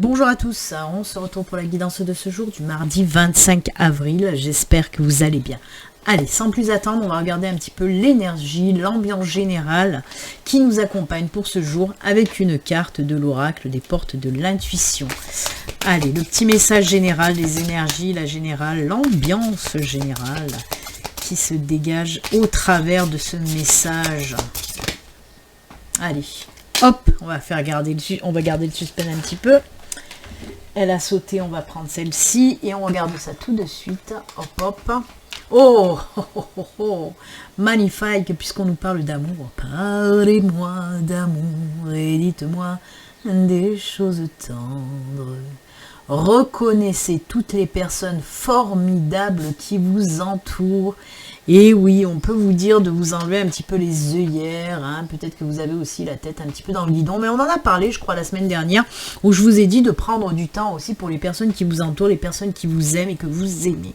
Bonjour à tous, on se retrouve pour la guidance de ce jour du mardi 25 avril, j'espère que vous allez bien. Allez, sans plus attendre, on va regarder un petit peu l'énergie, l'ambiance générale qui nous accompagne pour ce jour avec une carte de l'oracle des portes de l'intuition. Allez, le petit message général, les énergies, la générale, l'ambiance générale qui se dégage au travers de ce message. Allez, hop, on va garder le suspense un petit peu. Elle a sauté, on va prendre celle-ci et on regarde ça tout de suite. Hop, hop. Oh, oh, oh, oh, oh. Magnifique, puisqu'on nous parle d'amour. Parlez-moi d'amour et dites-moi des choses tendres. Reconnaissez toutes les personnes formidables qui vous entourent. Et oui, on peut vous dire de vous enlever un petit peu les œillères, hein. Peut-être que vous avez aussi la tête un petit peu dans le guidon, mais on en a parlé, je crois, la semaine dernière, où je vous ai dit de prendre du temps aussi pour les personnes qui vous entourent, les personnes qui vous aiment et que vous aimez.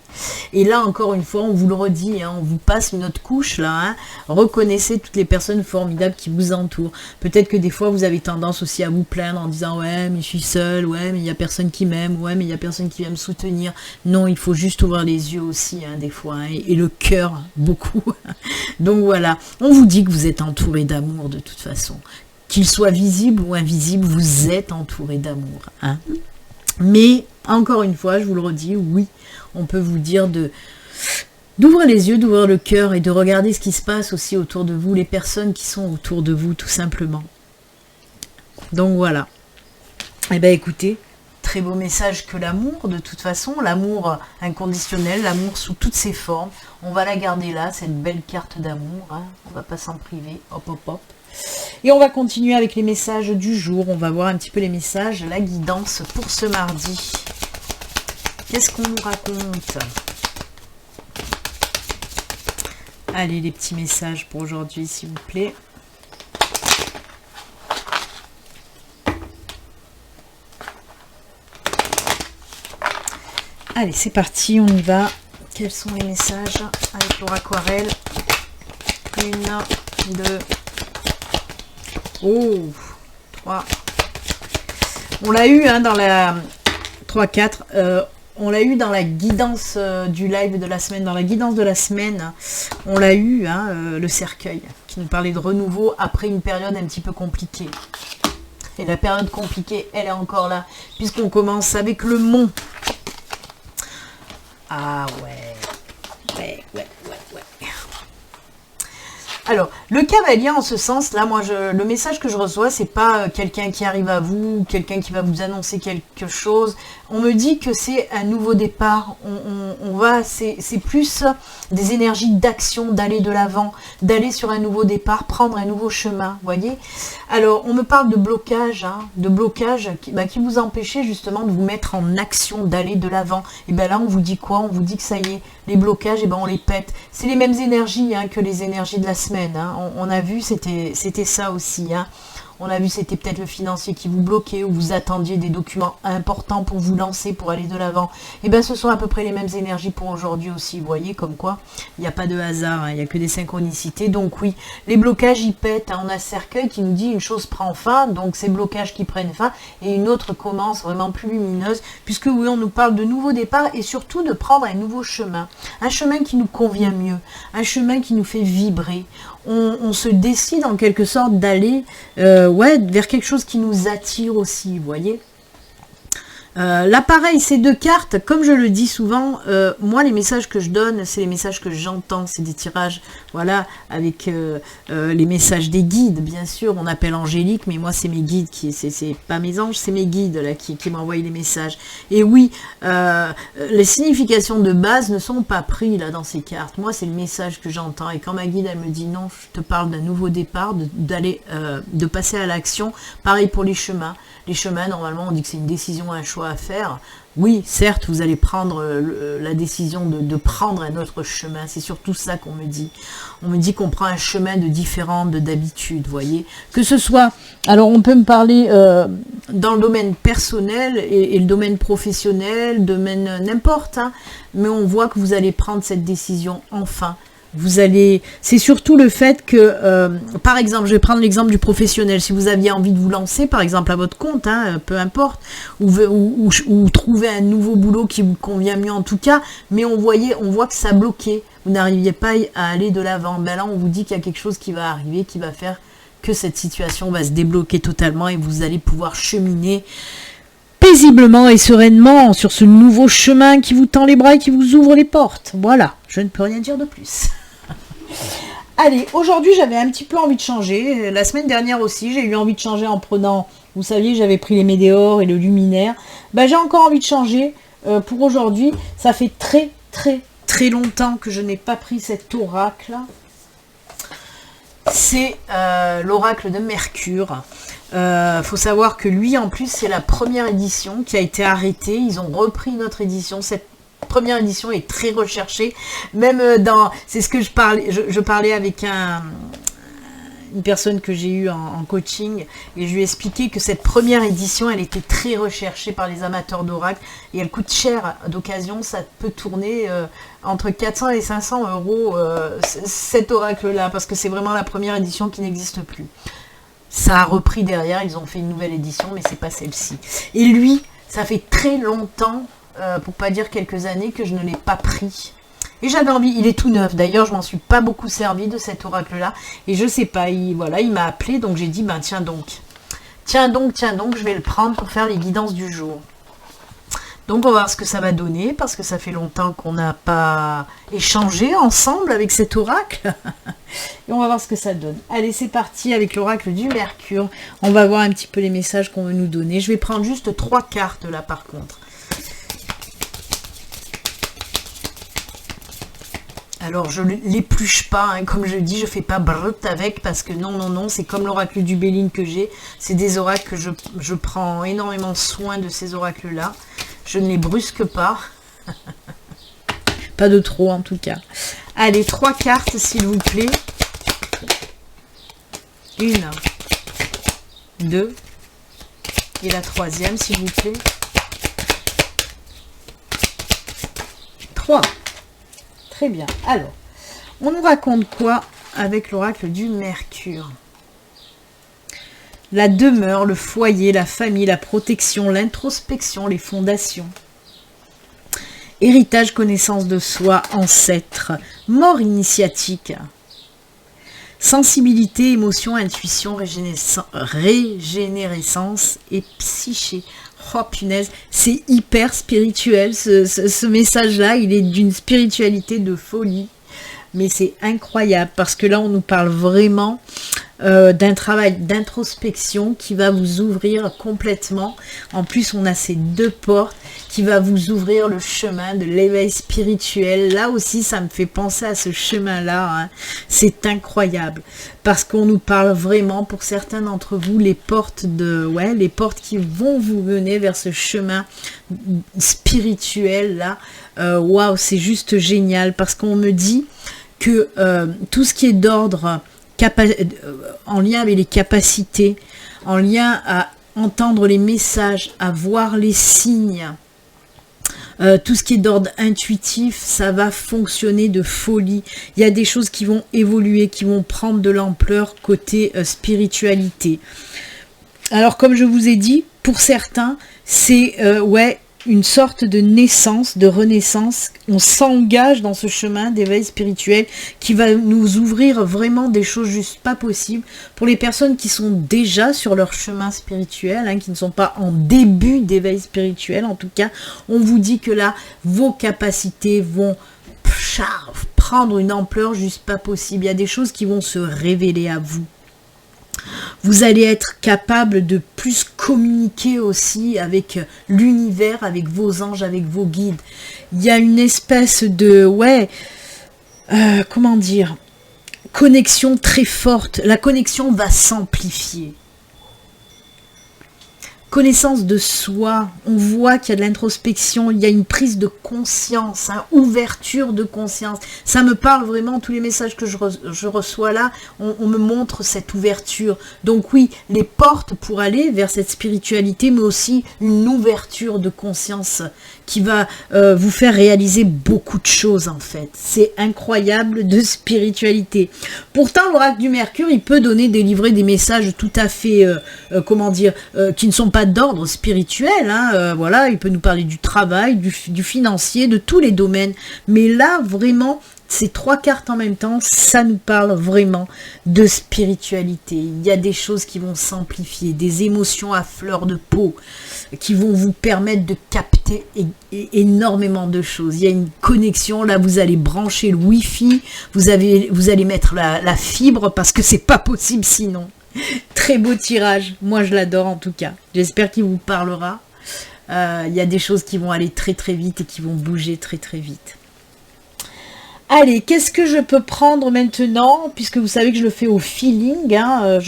Et là, encore une fois, on vous le redit, hein, on vous passe une autre couche, là, hein. Reconnaissez toutes les personnes formidables qui vous entourent. Peut-être que des fois, vous avez tendance aussi à vous plaindre en disant « Ouais, mais je suis seule, ouais, mais il n'y a personne qui m'aime, ouais, mais il n'y a personne qui vient me soutenir. » Non, il faut juste ouvrir les yeux aussi, hein, des fois, hein, et le cœur, beaucoup. Donc voilà, on vous dit que vous êtes entouré d'amour de toute façon. Qu'il soit visible ou invisible, vous êtes entouré d'amour. Hein. Mais, encore une fois, je vous le redis, oui, on peut vous dire d'ouvrir les yeux, d'ouvrir le cœur et de regarder ce qui se passe aussi autour de vous, les personnes qui sont autour de vous, tout simplement. Donc voilà. Eh bien écoutez, très beau message que l'amour, de toute façon, l'amour inconditionnel, l'amour sous toutes ses formes. On va la garder là, cette belle carte d'amour, hein. On va pas s'en priver, hop hop hop. Et on va continuer avec les messages du jour, on va voir un petit peu les messages, la guidance pour ce mardi. Qu'est-ce qu'on nous raconte? Allez, les petits messages pour aujourd'hui, s'il vous plaît. Allez, c'est parti, on y va. Quels sont les messages avec l'oracle aquarelle? 1, 2, oh, 3. On l'a eu hein, dans la 3, 4. On l'a eu dans la guidance du live de la semaine. Dans la guidance de la semaine, on l'a eu, hein, le cercueil, qui nous parlait de renouveau après une période un petit peu compliquée. Et la période compliquée, elle est encore là, puisqu'on commence avec le mont. Ah ouais. Alors, le cavalier, en ce sens, là, moi, le message que je reçois, c'est pas quelqu'un qui arrive à vous, quelqu'un qui va vous annoncer quelque chose. On me dit que c'est un nouveau départ. C'est plus des énergies d'action, d'aller de l'avant, d'aller sur un nouveau départ, prendre un nouveau chemin, voyez. Alors, on me parle de blocage, hein, qui vous empêchait justement de vous mettre en action, d'aller de l'avant. Et bien là, on vous dit quoi? On vous dit que ça y est, les blocages, et ben on les pète. C'est les mêmes énergies hein, que les énergies de la semaine. Hein. On a vu, c'était ça aussi. Hein. On a vu, c'était peut-être le financier qui vous bloquait ou vous attendiez des documents importants pour vous lancer, pour aller de l'avant. Et bien, ce sont à peu près les mêmes énergies pour aujourd'hui aussi. Vous voyez, comme quoi, il n'y a pas de hasard, hein, il n'y a que des synchronicités. Donc oui, les blocages, ils pètent. Hein. On a ce cercueil qui nous dit une chose prend fin, donc ces blocages qui prennent fin, et une autre commence vraiment plus lumineuse, puisque oui, on nous parle de nouveaux départs et surtout de prendre un nouveau chemin. Un chemin qui nous convient mieux, un chemin qui nous fait vibrer. On se décide en quelque sorte d'aller vers quelque chose qui nous attire aussi, vous voyez. Là pareil, ces deux cartes, comme je le dis souvent, moi les messages que je donne, c'est les messages que j'entends, c'est des tirages, voilà, avec les messages des guides, bien sûr, on appelle angélique, mais moi c'est mes guides, c'est pas mes anges, c'est mes guides là qui m'envoient les messages. Et oui, les significations de base ne sont pas prises là dans ces cartes, moi c'est le message que j'entends, et quand ma guide elle me dit non, je te parle d'un nouveau départ, de passer à l'action, pareil pour les chemins. Les chemins, normalement, on dit que c'est une décision, un choix à faire. Oui, certes, vous allez prendre la décision de prendre un autre chemin. C'est surtout ça qu'on me dit. On me dit qu'on prend un chemin différent d'habitude, vous voyez. Que ce soit... Alors, on peut me parler dans le domaine personnel et le domaine professionnel, domaine n'importe. Hein, mais on voit que vous allez prendre cette décision enfin Vous allez, c'est surtout le fait que, par exemple, je vais prendre l'exemple du professionnel. Si vous aviez envie de vous lancer, par exemple, à votre compte, hein, peu importe, ou trouver un nouveau boulot qui vous convient mieux en tout cas, mais on voit que ça bloquait. Vous n'arriviez pas à aller de l'avant. Ben là, on vous dit qu'il y a quelque chose qui va arriver, qui va faire que cette situation va se débloquer totalement et vous allez pouvoir cheminer paisiblement et sereinement sur ce nouveau chemin qui vous tend les bras et qui vous ouvre les portes. Voilà, je ne peux rien dire de plus. Allez, aujourd'hui j'avais un petit peu envie de changer. La semaine dernière aussi, j'ai eu envie de changer en prenant, vous saviez, j'avais pris les météores et le luminaire. Ben, j'ai encore envie de changer pour aujourd'hui. Ça fait très longtemps que je n'ai pas pris cet oracle. C'est l'oracle de Mercure. Faut savoir que lui, en plus, c'est la première édition qui a été arrêtée. Ils ont repris notre édition. Cette première édition est très recherchée. Même dans... C'est ce que je parlais. Je parlais avec une personne que j'ai eue en coaching et je lui ai expliqué que cette première édition, elle était très recherchée par les amateurs d'oracle et elle coûte cher d'occasion. Ça peut tourner entre 400 et 500 euros cet oracle-là parce que c'est vraiment la première édition qui n'existe plus. Ça a repris derrière, ils ont fait une nouvelle édition, mais c'est pas celle-ci. Et lui, ça fait très longtemps, pour pas dire quelques années, que je ne l'ai pas pris. Et j'avais envie, il est tout neuf, d'ailleurs je m'en suis pas beaucoup servi de cet oracle-là. Et je sais pas, il m'a appelé, donc j'ai dit, ben tiens donc, je vais le prendre pour faire les guidances du jour. Donc on va voir ce que ça va donner, parce que ça fait longtemps qu'on n'a pas échangé ensemble avec cet oracle. Et on va voir ce que ça donne. Allez, c'est parti avec l'oracle du Mercure. On va voir un petit peu les messages qu'on veut nous donner. Je vais prendre juste 3 cartes là par contre. Alors je l'épluche pas, hein, comme je dis, je fais pas brut avec parce que non, c'est comme l'oracle du Béline que j'ai. C'est des oracles que je prends énormément soin de ces oracles-là. Je ne les brusque pas. Pas de trop en tout cas. Allez, 3 cartes s'il vous plaît. 1, 2 et la 3e s'il vous plaît. 3. Très bien. Alors, on nous raconte quoi avec l'oracle du Mercure? La demeure, le foyer, la famille, la protection, l'introspection, les fondations. Héritage, connaissance de soi, ancêtre, mort initiatique. Sensibilité, émotion, intuition, régénérescence et psyché. Oh punaise, c'est hyper spirituel ce message-là, il est d'une spiritualité de folie. Mais c'est incroyable parce que là on nous parle vraiment d'un travail d'introspection qui va vous ouvrir complètement. En plus on a ces 2 portes qui va vous ouvrir le chemin de l'éveil spirituel. Là aussi ça me fait penser à ce chemin-là, hein. C'est incroyable parce qu'on nous parle vraiment pour certains d'entre vous les portes les portes qui vont vous mener vers ce chemin spirituel là. Waouh, c'est juste génial parce qu'on me dit que tout ce qui est d'ordre en lien avec les capacités, en lien à entendre les messages, à voir les signes, tout ce qui est d'ordre intuitif, ça va fonctionner de folie. Il y a des choses qui vont évoluer, qui vont prendre de l'ampleur côté spiritualité. Alors comme je vous ai dit, pour certains, c'est une sorte de naissance, de renaissance. On s'engage dans ce chemin d'éveil spirituel qui va nous ouvrir vraiment des choses juste pas possibles. Pour les personnes qui sont déjà sur leur chemin spirituel, hein, qui ne sont pas en début d'éveil spirituel, en tout cas, on vous dit que là, vos capacités vont prendre une ampleur juste pas possible. Il y a des choses qui vont se révéler à vous. Vous allez être capable de plus communiquer aussi avec l'univers, avec vos anges, avec vos guides. Il y a une espèce de, comment dire, connexion très forte. La connexion va s'amplifier. Connaissance de soi, on voit qu'il y a de l'introspection, il y a une prise de conscience, hein, ouverture de conscience. Ça me parle vraiment, tous les messages que je reçois là, on me montre cette ouverture. Donc oui, les portes pour aller vers cette spiritualité, mais aussi une ouverture de conscience qui va vous faire réaliser beaucoup de choses en fait. C'est incroyable de spiritualité. Pourtant, l'oracle du Mercure, il peut délivrer des messages tout à fait, comment dire, qui ne sont pas d'ordre spirituel. Hein, voilà, il peut nous parler du travail, du financier, de tous les domaines. Mais là, vraiment, ces 3 cartes en même temps, ça nous parle vraiment de spiritualité. Il y a des choses qui vont s'amplifier, des émotions à fleur de peau, qui vont vous permettre de capter énormément de choses. Il y a une connexion, là vous allez brancher le Wi-Fi, vous allez mettre la fibre parce que c'est pas possible sinon. Très beau tirage, moi je l'adore en tout cas. J'espère qu'il vous parlera. Il y a des choses qui vont aller très très vite et qui vont bouger très très vite. Allez, qu'est-ce que je peux prendre maintenant, puisque vous savez que je le fais au feeling, hein,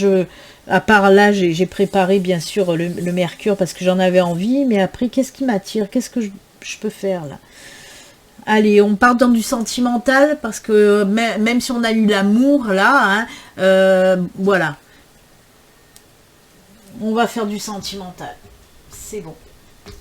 à part là, j'ai préparé bien sûr le Mercure parce que j'en avais envie, mais après, qu'est-ce qui m'attire? Qu'est-ce que je peux faire là? Allez, on part dans du sentimental, parce que même si on a eu l'amour là, hein, voilà. On va faire du sentimental, c'est bon.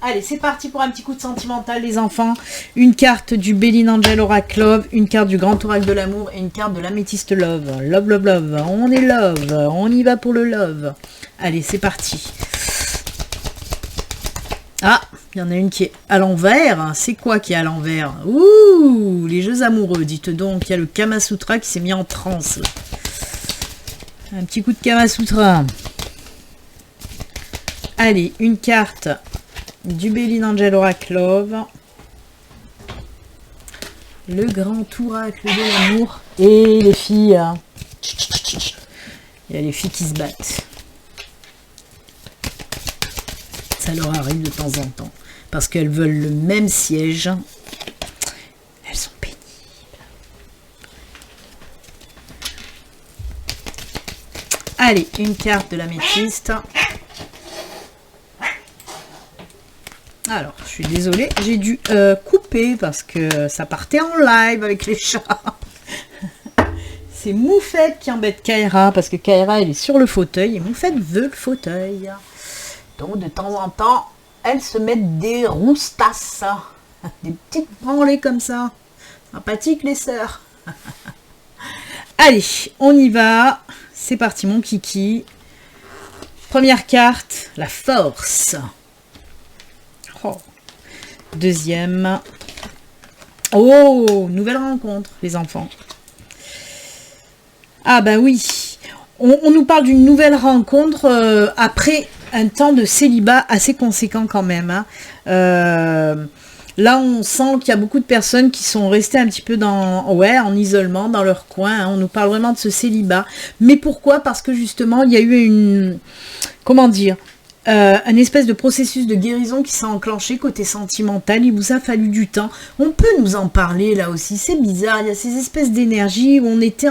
Allez, c'est parti pour un petit coup de sentimental, les enfants. Une carte du Béline Angel Oracle Love, une carte du Grand Oracle de l'amour et une carte de l'Améthyste Love. Love, love, love. On est love. On y va pour le love. Allez, c'est parti. Ah, il y en a une qui est à l'envers. C'est quoi qui est à l'envers? Ouh, les jeux amoureux. Dites donc, il y a le Kama Sutra qui s'est mis en transe. Un petit coup de Kama Sutra. Allez, une carte du Béline Angel Oracle Love, le Grand Oracle de l'amour, et les filles, hein. Il y a les filles qui se battent. Ça leur arrive de temps en temps, parce qu'elles veulent le même siège. Elles sont pénibles. Allez, une carte de l'améthyste. Alors, je suis désolée, j'ai dû couper parce que ça partait en live avec les chats. C'est Moufette qui embête Kaira parce que Kaira, elle est sur le fauteuil et Moufette veut le fauteuil. Donc, de temps en temps, elles se mettent des roustasses, des petites branlées comme ça. Sympathique, les sœurs. Allez, on y va. C'est parti, mon kiki. Première carte, la force. Oh. Deuxième. Oh, nouvelle rencontre, les enfants. Ah ben oui, on nous parle d'une nouvelle rencontre après un temps de célibat assez conséquent quand même. Hein. Là, on sent qu'il y a beaucoup de personnes qui sont restées un petit peu en isolement, dans leur coin. Hein. On nous parle vraiment de ce célibat. Mais pourquoi? Parce que justement, il y a eu une... Comment dire? Un espèce de processus de guérison qui s'est enclenché côté sentimental. Il vous a fallu du temps. On peut nous en parler là aussi. C'est bizarre. Il y a ces espèces d'énergie où on était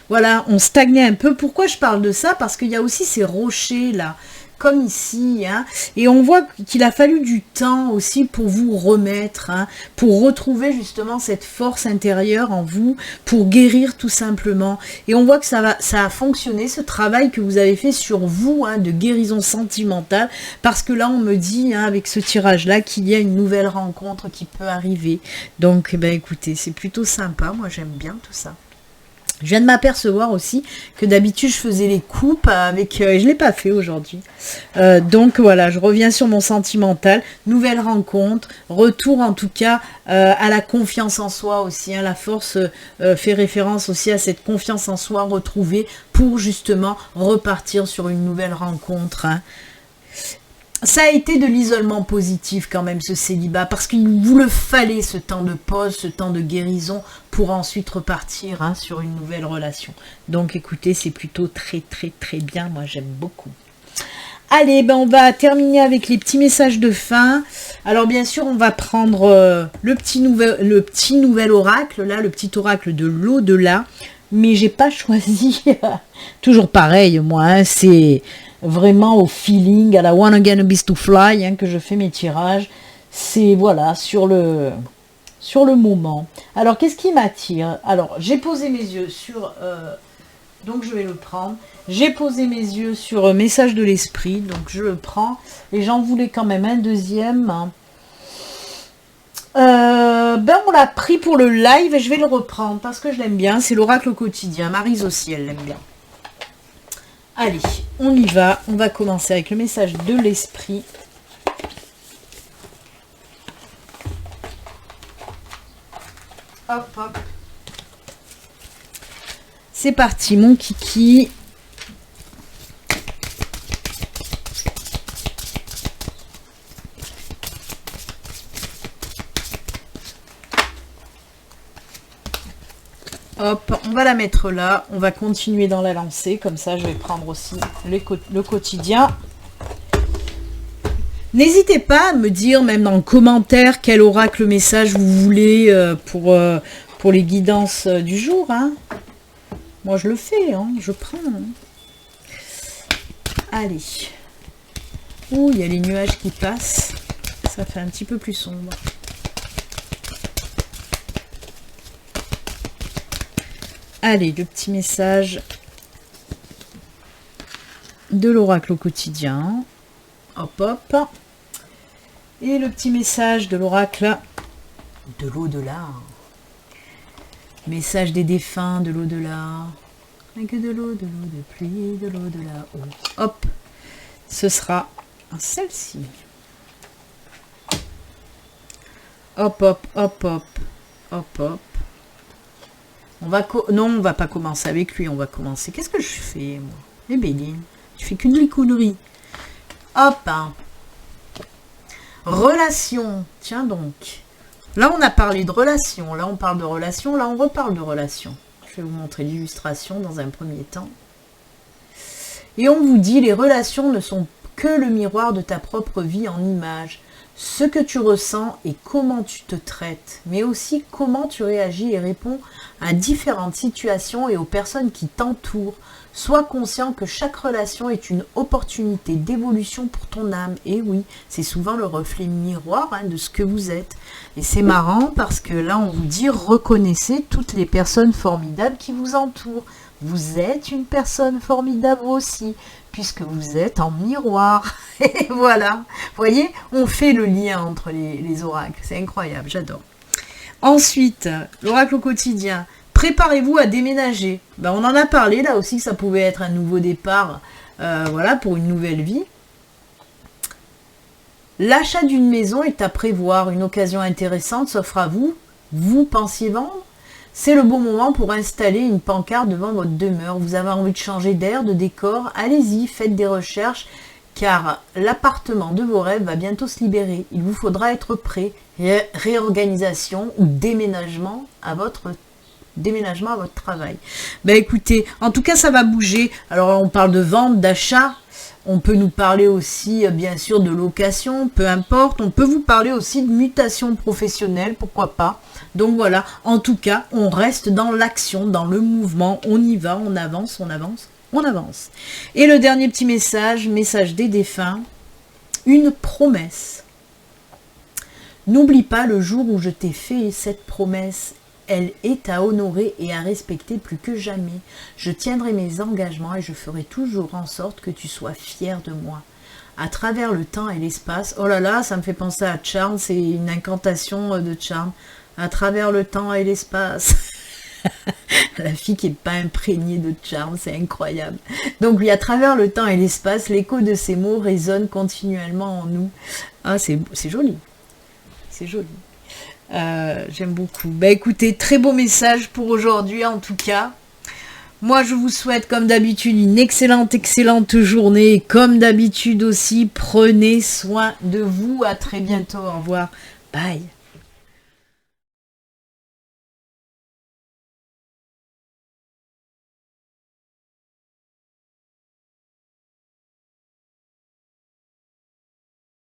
voilà, on stagnait un peu. Pourquoi je parle de ça? Parce qu'il y a aussi ces rochers là, comme ici, hein, et on voit qu'il a fallu du temps aussi pour vous remettre, hein, pour retrouver justement cette force intérieure en vous, pour guérir tout simplement. Et on voit que ça a fonctionné, ce travail que vous avez fait sur vous, hein, de guérison sentimentale, parce que là on me dit, hein, avec ce tirage-là, qu'il y a une nouvelle rencontre qui peut arriver. Donc, eh ben, écoutez, c'est plutôt sympa, moi j'aime bien tout ça. Je viens de m'apercevoir aussi que d'habitude je faisais les coupes avec... je ne l'ai pas fait aujourd'hui. Donc voilà, je reviens sur mon sentimental. Nouvelle rencontre, retour en tout cas à la confiance en soi aussi. Hein. La force fait référence aussi à cette confiance en soi retrouvée pour justement repartir sur une nouvelle rencontre. Hein. Ça a été de l'isolement positif quand même, ce célibat, parce qu'il vous le fallait, ce temps de pause, ce temps de guérison, pour ensuite repartir, hein, sur une nouvelle relation. Donc écoutez, c'est plutôt très très très bien, moi j'aime beaucoup. Allez, ben on va terminer avec les petits messages de fin. Alors bien sûr, on va prendre le petit nouvel oracle, là, le petit oracle de l'au-delà, mais j'ai pas choisi, toujours pareil, moi, hein, c'est... vraiment au feeling, à la One Again Beast to Fly, hein, que je fais mes tirages. C'est, voilà, sur le moment. Alors, qu'est-ce qui m'attire? Alors, j'ai posé mes yeux sur... donc, je vais le prendre. J'ai posé mes yeux sur Message de l'Esprit. Donc, je le prends. Et j'en voulais quand même un deuxième. Ben on l'a pris pour le live et je vais le reprendre parce que je l'aime bien. C'est l'oracle au quotidien. Maryse aussi, elle l'aime bien. Allez, on y va. On va commencer avec le message de l'esprit. Hop, hop. C'est parti, mon kiki. Hop, on va la mettre là. On va continuer dans la lancée. Comme ça, je vais prendre aussi le quotidien. N'hésitez pas à me dire, même dans le commentaire, quel oracle message vous voulez pour les guidances du jour. Hein. Moi, je le fais, hein, je prends. Hein. Allez. Ouh, il y a les nuages qui passent. Ça fait un petit peu plus sombre. Allez, le petit message de l'oracle au quotidien. Hop, hop. Et le petit message de l'oracle de l'au-delà. Message des défunts de l'au-delà. Avec de l'eau, de pluie, de l'au-delà. Oh. Hop. Ce sera celle-ci. Hop, hop, hop, hop. Hop, hop. Non, on va pas commencer avec lui, on va commencer. Qu'est-ce que je fais, moi? Eh Béline, tu fais qu'une connerie. Hop, hein. Relation, tiens donc. Là, on a parlé de relation, là, on parle de relation, là, on reparle de relation. Je vais vous montrer l'illustration dans un premier temps. Et on vous dit, les relations ne sont que le miroir de ta propre vie en image. Ce que tu ressens et comment tu te traites, mais aussi comment tu réagis et réponds à différentes situations et aux personnes qui t'entourent. Sois conscient que chaque relation est une opportunité d'évolution pour ton âme. Et oui, c'est souvent le reflet miroir de ce que vous êtes. Et c'est marrant parce que là, on vous dit, reconnaissez toutes les personnes formidables qui vous entourent. Vous êtes une personne formidable aussi, puisque vous êtes en miroir. Et voilà, vous voyez, on fait le lien entre les oracles. C'est incroyable, j'adore. Ensuite, l'oracle au quotidien. Préparez-vous à déménager. Ben, on en a parlé là aussi que ça pouvait être un nouveau départ, voilà, pour une nouvelle vie. L'achat d'une maison est à prévoir. Une occasion intéressante s'offre à vous. Vous pensiez vendre? C'est le bon moment pour installer une pancarte devant votre demeure. Vous avez envie de changer d'air, de décor? Allez-y, faites des recherches, car l'appartement de vos rêves va bientôt se libérer. Il vous faudra être prêt. Réorganisation ou déménagement à votre travail. Ben écoutez, en tout cas, ça va bouger. Alors, on parle de vente, d'achat. On peut nous parler aussi, bien sûr, de location, peu importe. On peut vous parler aussi de mutation professionnelle, pourquoi pas. Donc voilà, en tout cas, on reste dans l'action, dans le mouvement. On y va, on avance, on avance, on avance. Et le dernier petit message, message des défunts, une promesse. N'oublie pas le jour où je t'ai fait cette promesse. Elle est à honorer et à respecter plus que jamais. Je tiendrai mes engagements et je ferai toujours en sorte que tu sois fier de moi. À travers le temps et l'espace. Oh là là, ça me fait penser à Charme, c'est une incantation de Charme. À travers le temps et l'espace. La fille qui n'est pas imprégnée de charme, c'est incroyable. Donc oui, à travers le temps et l'espace, l'écho de ces mots résonne continuellement en nous. Ah, c'est joli. C'est joli. J'aime beaucoup. Bah écoutez, très beau message pour aujourd'hui en tout cas. Moi je vous souhaite comme d'habitude une excellente journée. Comme d'habitude aussi, prenez soin de vous. À très bientôt. Au revoir. Bye.